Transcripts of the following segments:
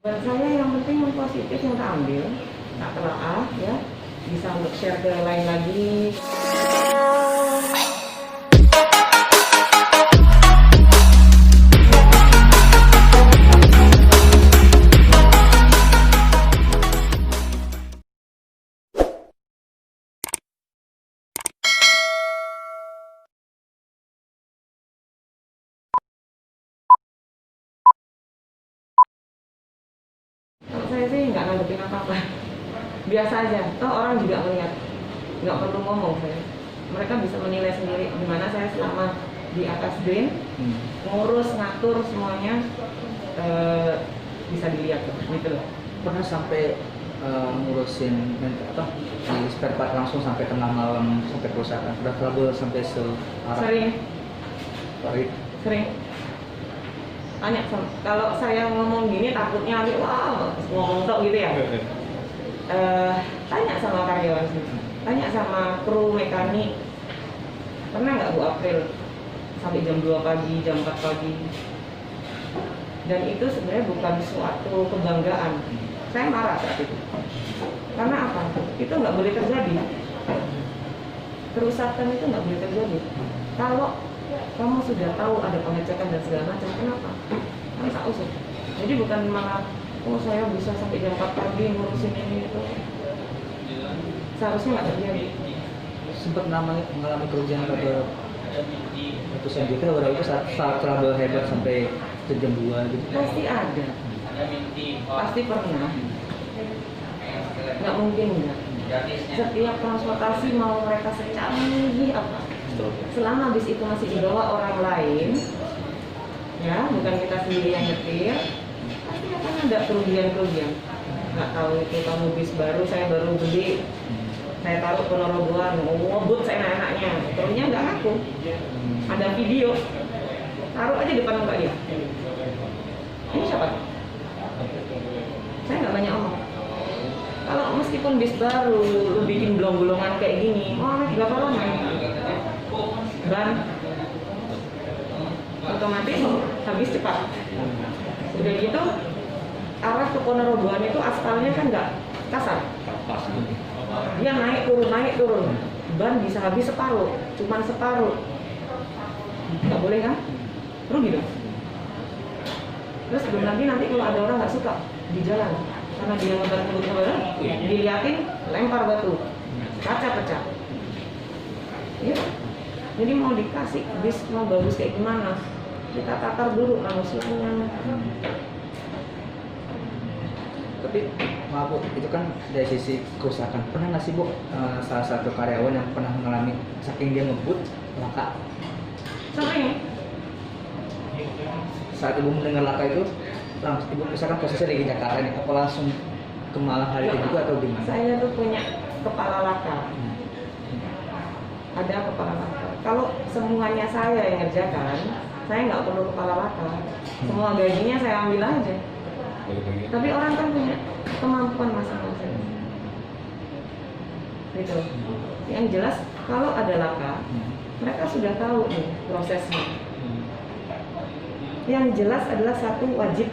Buat saya yang penting yang positif yang kita ambil, tak telaah ya, bisa untuk share ke lain lagi. Kalau saya sih nggak nanggepin apa-apa, biasa aja. Toh orang juga melihat, nggak perlu ngomong saya. Mereka bisa menilai sendiri gimana saya selama di atas green, ngurus, ngatur semuanya bisa dilihat gitu loh. Pernah sampai ngurusin di spare part langsung sampai tengah malam sampai perusahaan? Udah trouble sampai searah? Sering tanya kalau saya ngomong gini takutnya nanti wow ngomong tok gitu ya. Tanya sama karyawan sih, tanya sama kru mekanik, pernah nggak Bu April sampai jam 2 pagi, jam 4 pagi. Dan itu sebenarnya bukan suatu kebanggaan. Saya marah saat itu. Karena apa? Itu nggak boleh terjadi. Kerusakan itu nggak boleh terjadi. Kalau kamu sudah tahu ada pengecekan dan segala macam, kenapa? Kan tak usut. Jadi bukan malah, oh saya bisa sampai jam 4 pagi ngurusin ini itu. Seharusnya nggak terjadi. Sempat mengalami kerugian pada ratusan juta berapa itu saat trouble hebat sampai jam 2 gitu? Pasti ada. Pasti pernah. Nggak mungkin enggak. Setiap transportasi mau mereka secanggih apa, selama bis itu masih dibawa orang lain, ya bukan kita sendiri yang nyetir, pasti akan ada kerugian-kerugian. Nggak tahu itu kamu bis baru, saya baru beli, saya taruh Ponorogoan, ngebut saya enaknya, turunnya nggak ngaku, ada video, taruh aja depan muka dia. Ini siapa? Saya nggak banyak omong. Kalau meskipun bis baru, lu bikin bolong-bolongan kayak gini, oh nggak apa-apa ban otomatis habis cepat. Udah gitu arah ke Ponorogoan itu aspalnya kan nggak kasar, dia naik turun, ban bisa habis separuh, cuman separuh, nggak boleh kan, rugi dong. Terus belum lagi nanti kalau ada orang nggak suka di jalan karena dia ngebar mulut diliatin, lempar batu, kaca pecah. Ya, jadi mau dikasih bis mau bagus kayak gimana, kita tatar dulu manusianya. Tapi maaf Bu, itu kan dari sisi kerusakan. Pernah nggak sih Bu salah satu karyawan yang pernah mengalami saking dia ngebut laka? Sering. Saat Ibu mendengar laka itu, langsung Ibu misalkan posisinya lagi di Jakarta nih, apa langsung ke Malang hari itu juga atau gimana? Saya tuh punya kepala laka. Ada kepala laka. Kalau semuanya saya yang ngerjakan, saya nggak perlu kepala laka. Semua gajinya saya ambil aja. Tapi orang kan punya kemampuan masing-masing. Gitu. Yang jelas kalau ada laka, mereka sudah tahu nih prosesnya. Yang jelas adalah satu, wajib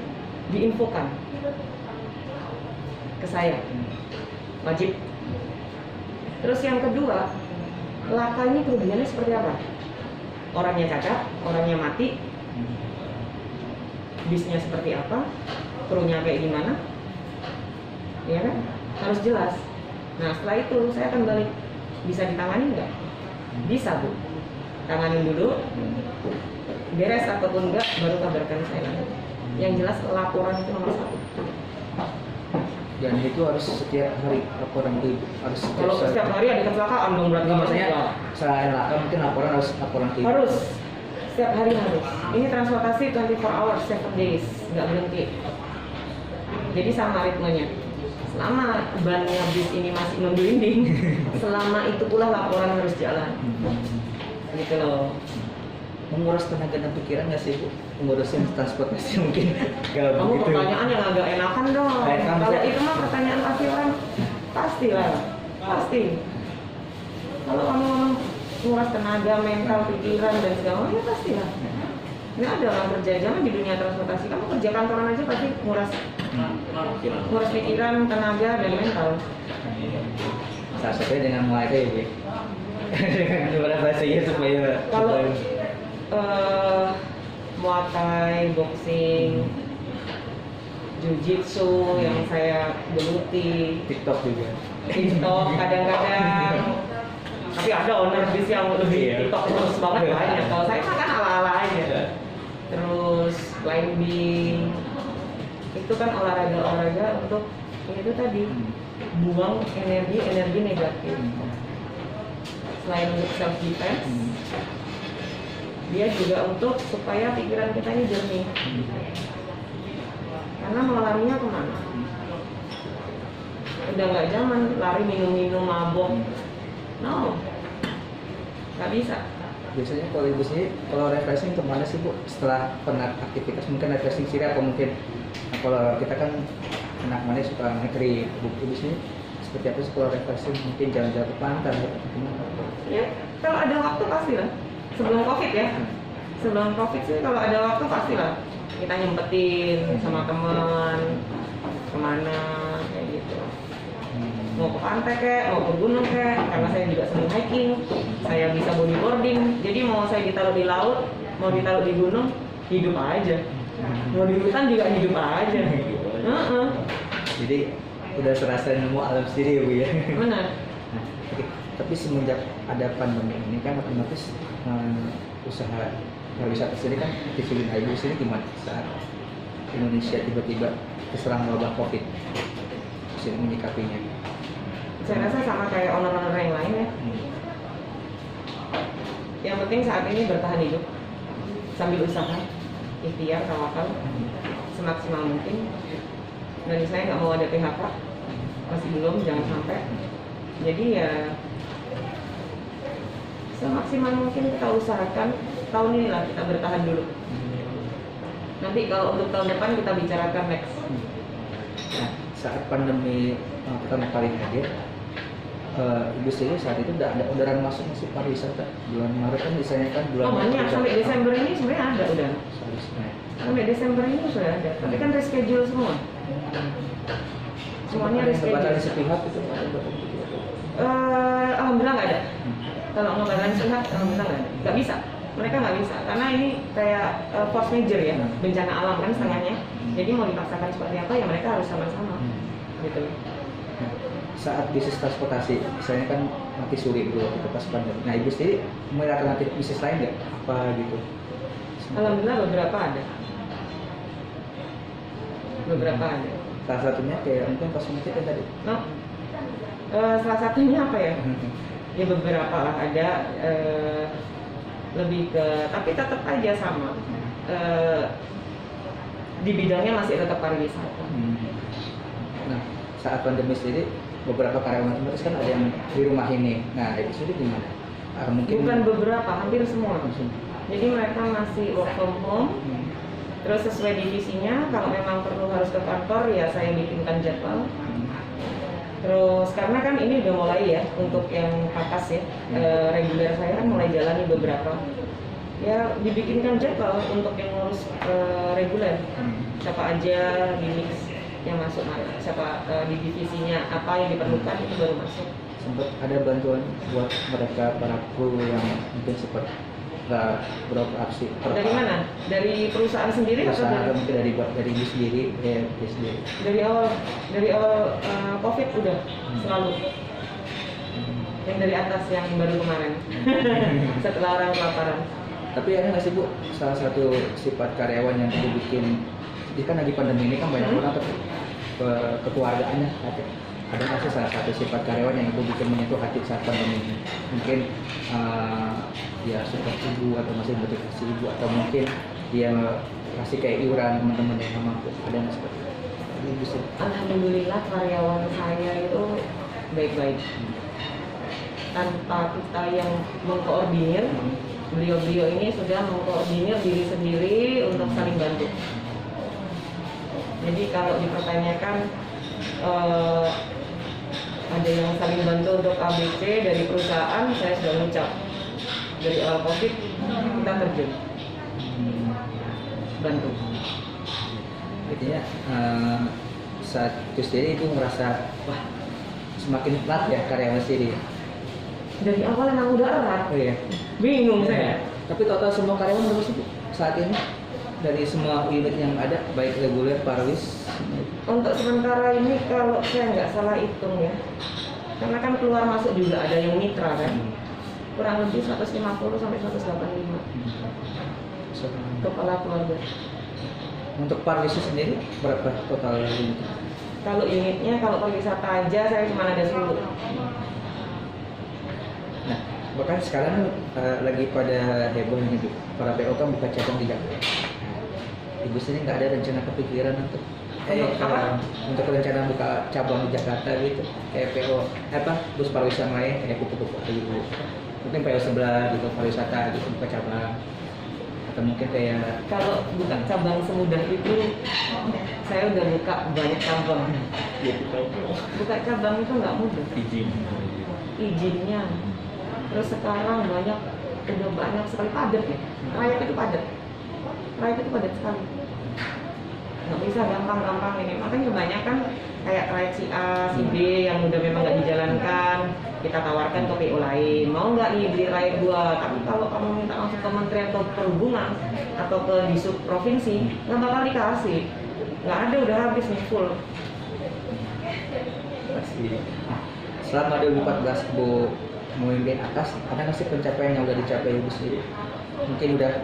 diinfokan ke saya, wajib. Terus yang kedua, laka ini kerugiannya seperti apa? Orangnya cacat, orangnya mati, bisnya seperti apa, krunya kayak gimana, ya kan? Harus jelas. Nah setelah itu saya akan balik, bisa ditangani nggak? Bisa Bu, tanganin dulu, beres ataupun enggak baru kabarkan saya lagi. Yang jelas laporan itu nomor 1. Dan itu harus setiap hari laporan itu harus Kalau setiap hari ada kecelakaan dong berarti. Maksudnya selain laka mungkin laporan harus laporan ke Ibu. Harus setiap hari harus. Ini transportasi 24 hours 7 days, nggak berhenti. Jadi sama ritmenya. Selama bannya bis ini masih memblinding, selama itu pula laporan harus jalan. Gitu loh. Menguras tenaga dan pikiran nggak sih Bu? Mengurusin transportasi mungkin nggak Kamu begitu. pertanyaan yang agak enakan dong. Kalau itu mah pertanyaan pasti orang pastilah, pasti. Kalau kamu menguras tenaga, mental, pikiran dan segala macam ya pastilah. Nggak ada orang kerja, jangan di dunia transportasi. Kamu kerja kantoran aja pasti nguras Nguras pikiran, tenaga, dan mental. Salah satunya dengan mulai itu ya Bu. Dengan gimana bahasanya supaya Kalau Muay Thai, boxing, Jiu-Jitsu yang saya geluti, TikTok juga. TikTok kadang-kadang. Tapi ada owner bis yang lebih TikTok terus banget banyak. Kalau saya mah kan ala-ala aja. Terus climbing, itu kan olahraga untuk itu tadi buang energi negatif. Selain untuk self defense, dia juga untuk supaya pikiran kita ini jernih. Karena mau larinya kemana? Udah nggak zaman lari minum-minum mabok. No, nggak bisa. Biasanya kalau ibu sendiri, kalau refreshing kemana sih Bu? Setelah penat aktivitas mungkin refreshing sendiri atau mungkin kalau kita kan anak manis suka ngekri, ibu sendiri seperti apa sih kalau refreshing? Mungkin jalan-jalan ke pantai atau gimana? Ya, kalau ada waktu pasti lah. Sebelum COVID ya. Sebelum COVID sih kalau ada waktu pasti lah. Kita nyempetin sama teman kemana kayak gitu. Mau ke pantai kek, mau ke gunung kek, karena saya juga senang hiking, saya bisa bodyboarding. Jadi mau saya ditaruh di laut, mau ditaruh di gunung, hidup aja. Mau di hutan juga hidup aja. Jadi udah serasa nemu alam sendiri ya Bu ya. Benar. Nah, oke. Tapi semenjak ada pandemi ini kan otomatis usaha pariwisata sendiri kan disulit ibu sendiri gimana saat Indonesia tiba-tiba diserang wabah COVID, bisa menyikapinya? Saya rasa sama kayak owner-owner yang lain ya. Yang penting saat ini bertahan hidup sambil usaha, ikhtiar, tawakal semaksimal mungkin. Dan saya nggak mau ada PHK, masih belum, jangan sampai. Jadi ya semaksimal mungkin kita usahakan tahun ini lah kita bertahan dulu. Nanti kalau untuk tahun depan kita bicarakan next. Nah, saat pandemi pertama kali hadir, ibu sendiri saat itu udah ada orderan masuk masih pariwisata bulan Maret kan misalnya kan bulan Banyak sampai Desember ini sebenarnya ada udah. Sampai Desember ini sudah ada. Tapi kan reschedule semua. Semuanya reschedule. Sepihak itu Alhamdulillah nggak ada. Kalau ngebatalin sepihak, alhamdulillah nggak ada. Nggak bisa. Mereka nggak bisa karena ini kayak force major ya, bencana alam kan setengahnya. Jadi mau dipaksakan seperti apa ya mereka harus sama-sama. Gitu. Saat bisnis transportasi, misalnya kan mati suri dulu gitu pas pandemi. Nah ibu sendiri melihat alternatif bisnis lain nggak? Apa gitu? Alhamdulillah beberapa ada. Beberapa ada. Salah satunya kayak mungkin pas macet kan tadi. No. Salah satunya apa ya? Ya beberapa lah ada. Lebih ke, tapi tetap aja sama. Di bidangnya masih tetap pariwisata. Nah saat pandemi sendiri beberapa karyawan otomatis kan ada yang di rumah ini. Nah itu sendiri gimana? Mungkin Bukan beberapa, hampir semua. Jadi mereka masih work from home. Terus sesuai divisinya, kalau memang perlu harus ke kantor ya saya bikinkan jadwal. Terus karena kan ini udah mulai ya untuk yang pakas ya, reguler saya kan mulai jalani beberapa. Ya dibikinkan jadwal untuk yang ngurus reguler. Siapa aja di mix yang masuk mana, siapa di divisinya apa yang diperlukan itu baru masuk. Sempat ada bantuan buat mereka para kru yang mungkin sempat beroperasi. Dari mana? Dari perusahaan sendiri perusahaan atau mungkin dari ibu sendiri, dia sendiri. Dari awal COVID udah selalu. Yang dari atas yang baru kemarin. Setelah orang kelaparan. Tapi ada nggak sih Bu salah satu sifat karyawan yang ibu bikin? Ini kan lagi pandemi ini kan banyak orang kekeluargaannya. Ada nggak sih salah satu sifat karyawan yang ibu bikin menyentuh hati saat pandemi ini? Mungkin dia support ibu atau masih motivasi ibu atau mungkin dia kasih kayak iuran teman-teman yang nggak mampu. Ada nggak seperti itu? Alhamdulillah karyawan saya itu baik-baik. Tanpa kita yang mengkoordinir, beliau-beliau ini sudah mengkoordinir diri sendiri untuk saling bantu. Jadi kalau dipertanyakan ada yang saling bantu untuk ABC dari perusahaan, saya sudah mengucap dari awal COVID kita terjun bantu. Intinya saat itu sendiri itu merasa wah semakin erat ya karyawan sendiri. Dari awal emang udah erat. Oh iya. Bingung Ya. saya. Tapi total semua karyawan berapa sih Bu, saat ini dari semua unit yang ada baik reguler, parwis? Untuk sementara ini kalau saya nggak salah hitung ya, karena kan keluar masuk juga ada yang mitra kan, kurang lebih 150 sampai 185 kepala keluarga. Untuk parwis sendiri berapa total unit? Kalau unitnya kalau pariwisata aja saya cuma ada 10. Nah, bahkan sekarang lagi pada heboh ini Bu, para PO kan buka cabang di Jakarta. Ibu sini nggak ada rencana kepikiran untuk untuk rencana buka cabang di Jakarta gitu, kayak PO bus pariwisata yang lain kayak kupu-kupu gitu. Mungkin PO sebelah gitu pariwisata gitu buka cabang, atau mungkin kayak Kalau buka cabang semudah itu, saya udah buka banyak cabang. Buka cabang itu nggak mudah. Izinnya. Terus sekarang udah banyak sekali padat ya. Rakyat itu padat. Rakyat itu padat sekali. Nggak bisa gampang-gampang ini. Makanya kebanyakan kayak trayek si A, si B yang udah memang nggak dijalankan, kita tawarkan ke PO lain. Mau nggak nih beli trayek gua? Tapi kalau kamu minta langsung ke Kementerian Perhubungan atau ke Disub Provinsi, nggak bakal dikasih. Nggak ada, udah habis nih full. selama 2014 Bu memimpin atas, ada nggak sih pencapaian yang udah dicapai Ibu sendiri? Mungkin udah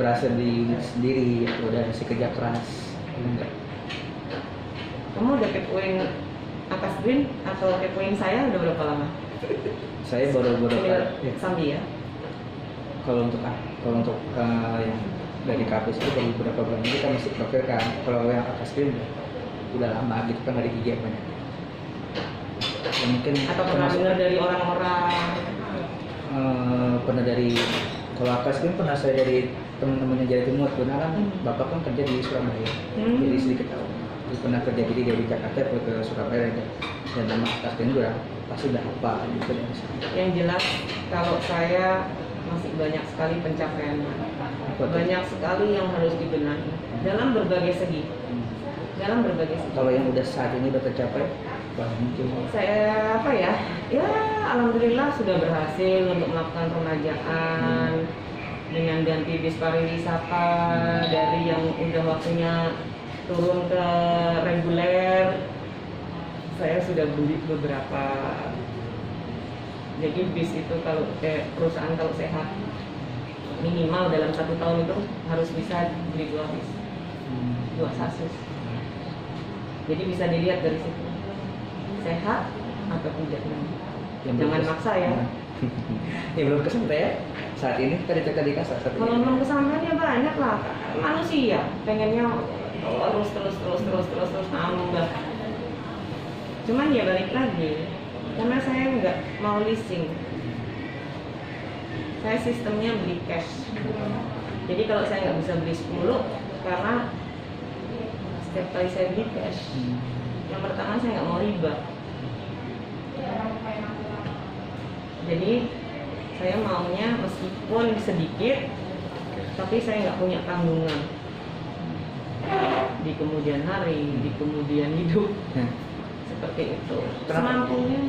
berhasil di unit sendiri, atau udah masih kerja keras? Enggak. Kamu udah kepoin Akas Green atau kepoin saya udah berapa lama? Saya baru Sambi ya. Kalau untuk yang dari KPS itu baru beberapa bulan ini kita masih profil kan. Kalau yang atas screen udah lama gitu kan, dari IG banyak. Ya, mungkin Atau pernah dengar dari orang-orang? Pernah dari, kalau atas screen pernah saya dari teman-temannya Jawa Timur, karena kan bapak kan kerja di Surabaya, jadi sedikit tahu. Dia pernah kerja jadi dari Jakarta ke Surabaya dan nama atas screen udah pasti udah apa gitu. Yang jelas kalau saya masih banyak sekali pencapaian, banyak sekali yang harus dibenahi dalam berbagai segi. Kalau yang udah saat ini udah tercapai, mungkin saya ya alhamdulillah sudah berhasil untuk melakukan peremajaan dengan ganti bis pariwisata dari yang udah waktunya turun ke reguler. Saya sudah beli beberapa. Jadi bis itu kalau perusahaan kalau sehat minimal dalam 1 tahun itu harus bisa beli 2 bis, 2 sasus. Jadi bisa dilihat dari situ sehat atau tidak. Jangan maksa ya. Ya belum kesampai ya saat ini, tadi kasar satu. Kalau belum kesampaian ya banyak lah, manusia pengennya terus nambah. Cuman ya balik lagi, karena saya nggak mau leasing, saya sistemnya beli cash. Jadi kalau saya nggak bisa beli 10, karena setiap kali saya beli cash, yang pertama saya nggak mau riba. Jadi saya maunya meskipun sedikit, tapi saya nggak punya tanggungan di kemudian hari, di kemudian hidup. Seperti itu. Semampunya.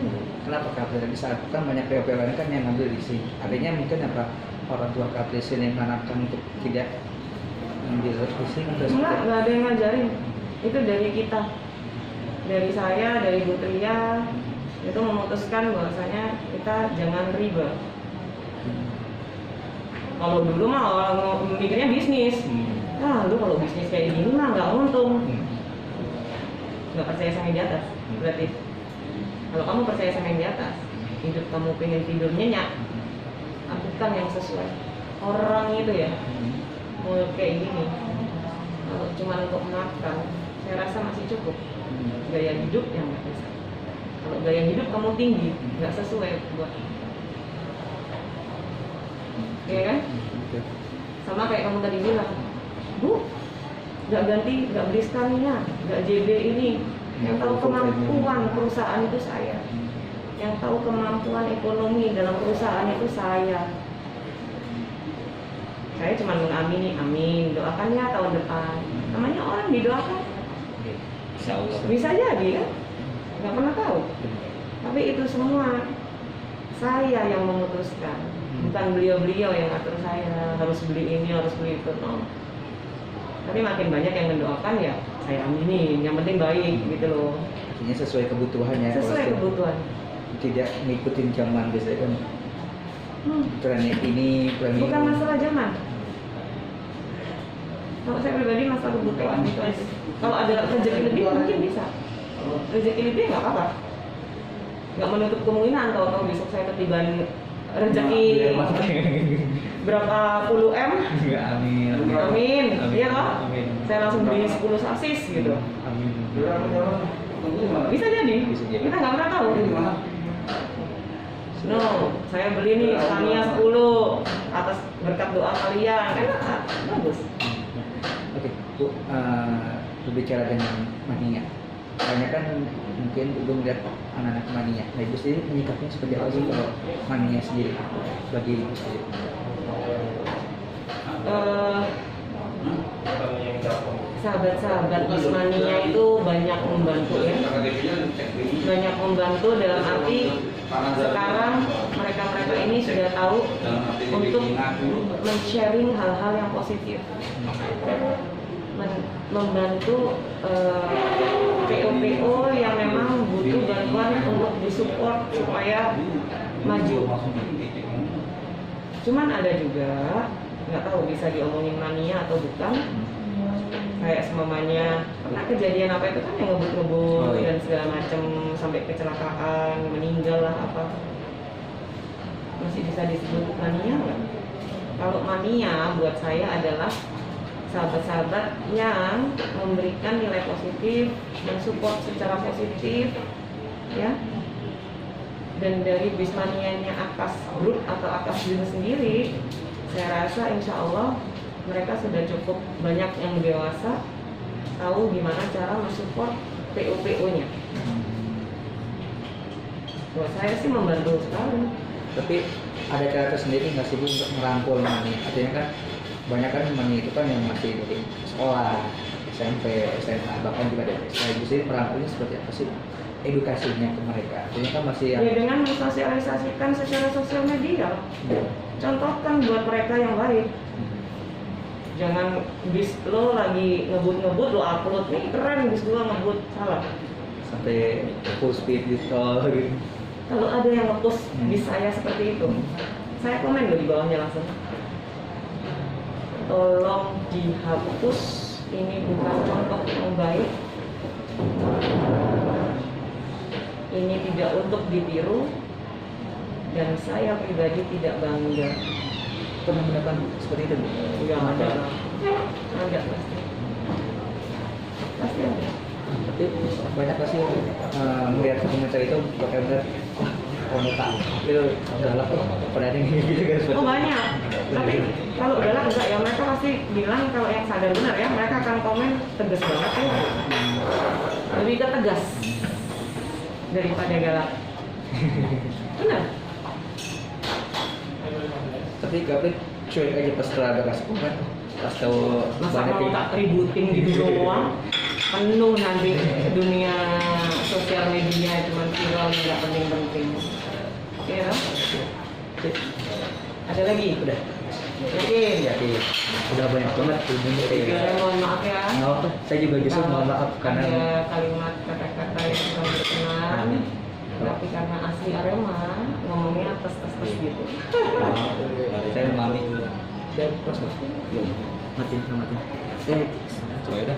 Kenapa KPS bisa? Kan banyak PO-PO lain kan yang ngambil di sini. Artinya mungkin apa orang tua KPS ini menanamkan untuk tidak ambil leasing atau nggak ada yang ngajarin. Itu dari kita, dari saya, dari Bu Tria, itu memutuskan bahwasanya kita jangan riba. Kalau dulu mah orang mikirnya bisnis. Lu kalau bisnis kayak gini mah nggak untung. Nggak percaya sama yang di atas. Berarti kalau kamu percaya sama yang di atas, hidup kamu pengen tidur nyenyak, lakukan yang sesuai. Orang itu ya mau kayak gini, kalau cuma untuk makan, saya rasa masih cukup. Gaya hidup yang nggak bisa. Kalau gaya hidup kamu tinggi, nggak sesuai buat, ya kan? Sama kayak kamu tadi bilang, Bu, nggak beli sekalinya, nggak JB ini. Yang tahu kemampuan perusahaan itu saya, yang tahu kemampuan ekonomi dalam perusahaan itu saya. Saya cuma mengamini, amin, doakan ya tahun depan. Namanya orang didoakan Bisa jadi kan, nggak pernah tahu. Tapi itu semua saya yang memutuskan, bukan beliau-beliau yang ngatur saya harus beli ini, harus beli itu. No. Tapi makin banyak yang mendoakan ya saya aminin, yang penting baik gitu loh. Artinya sesuai kebutuhan ya. Sesuai kebutuhan. Tidak ngikutin zaman biasanya kan. Trennya ini, bukan masalah zaman. Kalau saya pribadi masalah kebutuhan itu aja. Kalau ada rezeki lebih mungkin bisa. Rezeki lebih nggak apa-apa. Nggak menutup kemungkinan kalau besok saya ketiban rezeki berapa puluh M. Amin. Amin. Iya kan? Amin. Saya langsung beli 10 sasis gitu. Amin. Bisa jadi. Kita nggak pernah tahu. No, saya beli nih Tania 10 atas berkat doa kalian. Enak, bagus. Oke, Bu, berbicara dengan mania. Banyak kan mungkin Ibu melihat anak-anak mania. Nah, Ibu sendiri menyikapinya seperti apa sih kalau mania sendiri bagi Ibu sendiri? Sahabat-sahabat Bismania itu banyak membantu ya. Banyak membantu dalam arti sekarang mereka-mereka ini sudah tahu untuk men-sharing hal-hal yang positif, membantu PO-PO yang memang butuh bantuan untuk disupport supaya maju. Cuman ada juga nggak tahu bisa diomongin mania atau bukan, kayak semamanya pernah kejadian apa itu kan yang ngebut-ngebut dan segala macam sampai kecelakaan, meninggal lah apa, masih bisa disebut mania nggak? Kalau mania buat saya adalah sahabat-sahabat yang memberikan nilai positif, mensupport secara positif, ya. Dan dari Bismanianya Akas Group atau Akas Group sendiri, saya rasa insya Allah mereka sudah cukup banyak yang dewasa, tahu gimana cara mensupport PO-PO-nya. Buat saya sih membantu sekali. Tapi ada cara tersendiri nggak sih Bu untuk merangkul mania? Artinya kan banyak kan mania itu kan yang masih dari sekolah, SMP, SMA, bahkan juga dari SMA. Ibu sendiri merangkulnya seperti apa sih? Edukasinya ke mereka. Artinya kan masih yang... Ya dengan mensosialisasikan secara sosial media. Contohkan buat mereka yang baik. Jangan bis lo lagi ngebut-ngebut lo upload nih keren bis gua ngebut, salah. Sampai full speed gitu. Kalau ada yang ngepost bis saya seperti itu, saya komen lo di bawahnya langsung. Tolong dihapus, ini bukan contoh yang baik. Ini tidak untuk ditiru dan saya pribadi tidak bangga. Pernah mendapat seperti itu Bu? Ya ada pasti. Pasti ada. Tapi banyak pasti melihat komentar itu pakai benar wanita itu galak pada ada yang gitu kan? Oh banyak. Tapi kalau galak enggak ya, mereka pasti bilang kalau yang sadar benar ya, mereka akan komen tegas banget ya. Lebih ke tegas daripada galak. Benar. Tapi Gaprit cuek aja pas setelah ada kasih komen, pas tahu Masa banyak mau yang tak ributin gitu doang, penuh nanti dunia sosial media cuma viral yang nggak penting-penting. Ya, ada lagi? udah Yakin? jadi udah banyak banget ilmunya Saya mohon maaf ya. nggak apa, saya juga justru Kalau mohon maaf karena ada kalimat kata-kata yang kurang berkenan, tapi karena asli Arema ngomongnya tes gitu. saya memahami dan pas belum mati. Coba udah.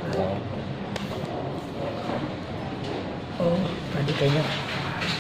Oh tadi kayaknya